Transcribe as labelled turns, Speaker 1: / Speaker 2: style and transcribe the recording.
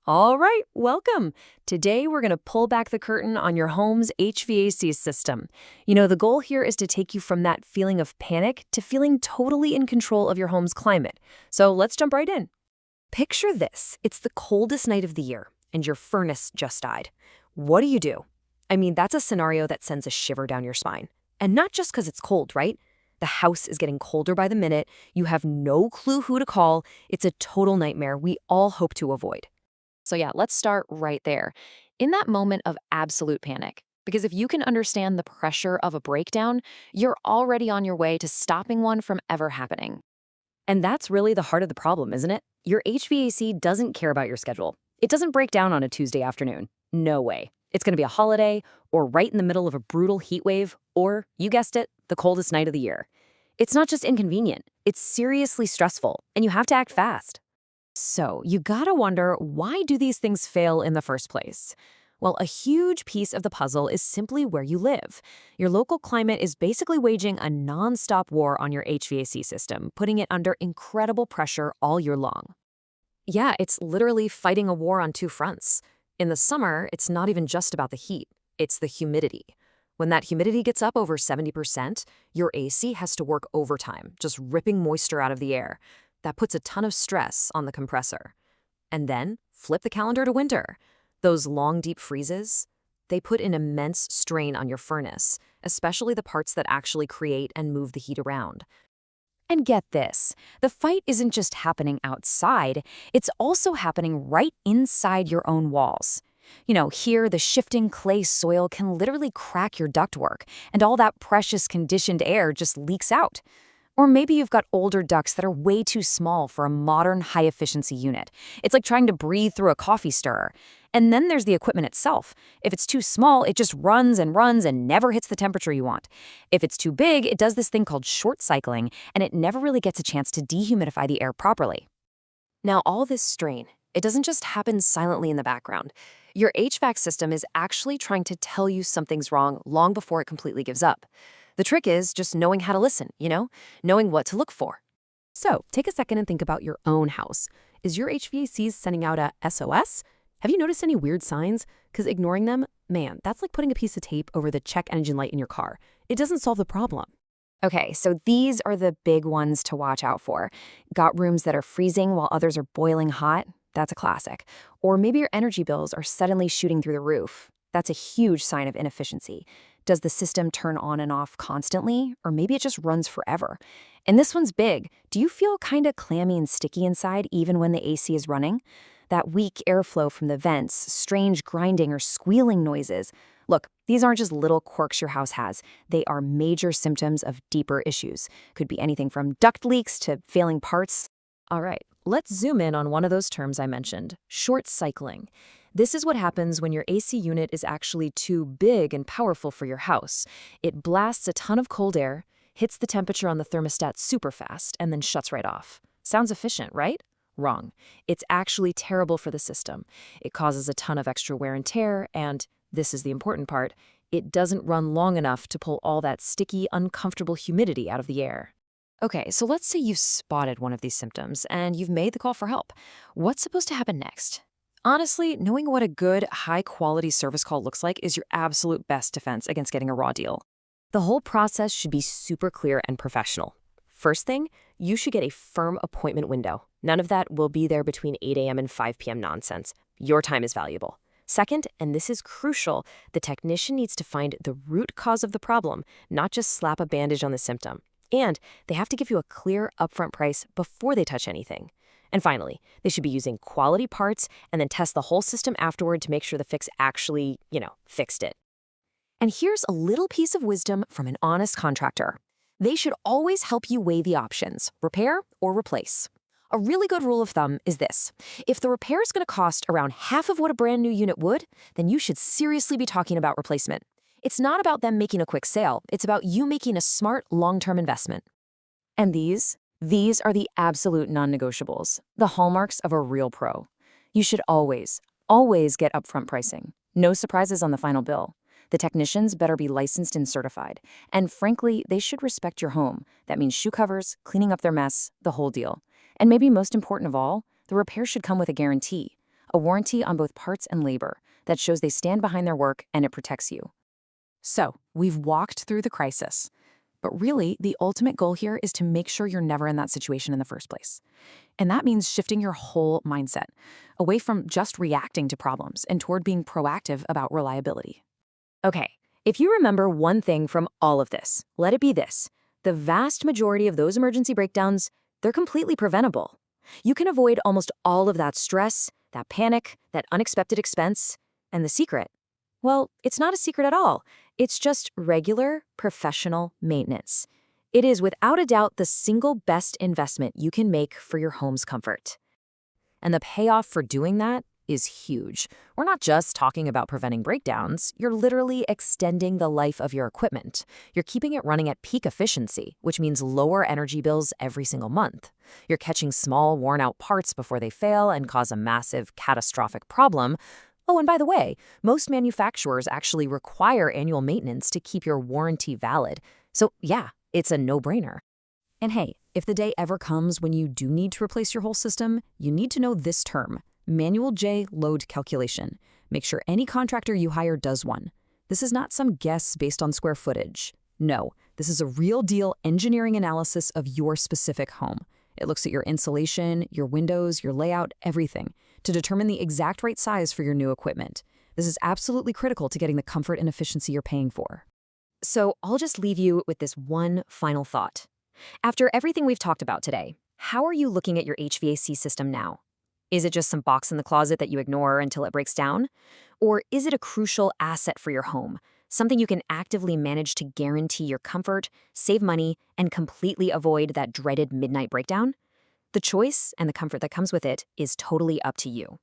Speaker 1: All right, welcome. Today we're going to pull back the curtain on your home's HVAC system. The goal here is to take you from that feeling of panic to feeling totally in control of your home's climate. So let's jump right in. Picture this. It's the coldest night of the year, and your furnace just died. What do? That's a scenario that sends a shiver down your spine. And not just because it's cold, right? The house is getting colder by the minute. You have no clue who to call. It's a total nightmare we all hope to avoid. So yeah, let's start right there, in that moment of absolute panic. Because if you can understand the pressure of a breakdown, you're already on your way to stopping one from ever happening. And that's really the heart of the problem, isn't it? Your HVAC doesn't care about your schedule. It doesn't break down on a Tuesday afternoon. No way. It's going to be a holiday, or right in the middle of a brutal heat wave, or, you guessed it, the coldest night of the year. It's not just inconvenient, it's seriously stressful, and you have to act fast. So you gotta wonder, why do these things fail in the first place? Well, a huge piece of the puzzle is simply where you live. Your local climate is basically waging a non-stop war on your HVAC system, putting it under incredible pressure all year long. Yeah, it's literally fighting a war on two fronts. In the summer, it's not even just about the heat, it's the humidity. When that humidity gets up over 70%, your AC has to work overtime, just ripping moisture out of the air. That puts a ton of stress on the compressor. And then, flip the calendar to winter. Those long, deep freezes, they put an immense strain on your furnace, especially the parts that actually create and move the heat around. And get this, the fight isn't just happening outside, it's also happening right inside your own walls. Here, the shifting clay soil can literally crack your ductwork, and all that precious conditioned air just leaks out. Or maybe you've got older ducts that are way too small for a modern, high-efficiency unit. It's like trying to breathe through a coffee stirrer. And then there's the equipment itself. If it's too small, it just runs and never hits the temperature you want. If it's too big, it does this thing called short cycling, and it never really gets a chance to dehumidify the air properly. Now, all this strain, it doesn't just happen silently in the background. Your HVAC system is actually trying to tell you something's wrong long before it completely gives up. The trick is just knowing how to listen, knowing what to look for. So take a second and think about your own house. Is your HVAC sending out a SOS? Have you noticed any weird signs? Because ignoring them, man, that's like putting a piece of tape over the check engine light in your car. It doesn't solve the problem. Okay, so these are the big ones to watch out for. Got rooms that are freezing while others are boiling hot? That's a classic. Or maybe your energy bills are suddenly shooting through the roof. That's a huge sign of inefficiency. Does the system turn on and off constantly? Or maybe it just runs forever? And this one's big. Do you feel kind of clammy and sticky inside even when the AC is running? That weak airflow from the vents, strange grinding or squealing noises. Look, these aren't just little quirks your house has. They are major symptoms of deeper issues. Could be anything from duct leaks to failing parts. All right, let's zoom in on one of those terms I mentioned, short cycling. This is what happens when your AC unit is actually too big and powerful for your house. It blasts a ton of cold air, hits the temperature on the thermostat super fast, and then shuts right off. Sounds efficient, right? Wrong. It's actually terrible for the system. It causes a ton of extra wear and tear, and, this is the important part, it doesn't run long enough to pull all that sticky, uncomfortable humidity out of the air. Okay, so let's say you've spotted one of these symptoms, and you've made the call for help. What's supposed to happen next? Honestly, knowing what a good, high-quality service call looks like is your absolute best defense against getting a raw deal. The whole process should be super clear and professional. First thing, you should get a firm appointment window. None of that "will be there between 8 a.m. and 5 p.m. nonsense. Your time is valuable. Second, and this is crucial, the technician needs to find the root cause of the problem, not just slap a bandage on the symptom. And they have to give you a clear, upfront price before they touch anything. And finally, they should be using quality parts and then test the whole system afterward to make sure the fix actually, fixed it. And here's a little piece of wisdom from an honest contractor. They should always help you weigh the options, repair or replace. A really good rule of thumb is this. If the repair is going to cost around half of what a brand new unit would, then you should seriously be talking about replacement. It's not about them making a quick sale. It's about you making a smart, long-term investment. And these are the absolute non-negotiables, the hallmarks of a real pro. You should always get upfront pricing. No surprises on the final bill. The technicians better be licensed and certified. And frankly, they should respect your home. That means shoe covers, cleaning up their mess, the whole deal. And maybe most important of all, the repair should come with a guarantee. a warranty on both parts and labor that shows they stand behind their work and it protects you. So, we've walked through the crisis. But really, the ultimate goal here is to make sure you're never in that situation in the first place. And that means shifting your whole mindset, away from just reacting to problems and toward being proactive about reliability. Okay, if you remember one thing from all of this, let it be this. The vast majority of those emergency breakdowns, they're completely preventable. You can avoid almost all of that stress, that panic, that unexpected expense. And the secret? Well, it's not a secret at all. It's just regular, professional maintenance. It is without a doubt the single best investment you can make for your home's comfort. And the payoff for doing that is huge. We're not just talking about preventing breakdowns, you're literally extending the life of your equipment. You're keeping it running at peak efficiency, which means lower energy bills every single month. You're catching small, worn-out parts before they fail and cause a massive, catastrophic problem. Oh, and by the way, most manufacturers actually require annual maintenance to keep your warranty valid. So yeah, it's a no-brainer. And hey, if the day ever comes when you do need to replace your whole system, you need to know this term, Manual J load calculation. Make sure any contractor you hire does one. This is not some guess based on square footage. No, this is a real deal engineering analysis of your specific home. It looks at your insulation, your windows, your layout, everything, to determine the exact right size for your new equipment. This is absolutely critical to getting the comfort and efficiency you're paying for. So I'll just leave you with this one final thought. After everything we've talked about today, how are you looking at your HVAC system now? Is it just some box in the closet that you ignore until it breaks down? Or is it a crucial asset for your home, something you can actively manage to guarantee your comfort, save money, and completely avoid that dreaded midnight breakdown? The choice and the comfort that comes with it is totally up to you.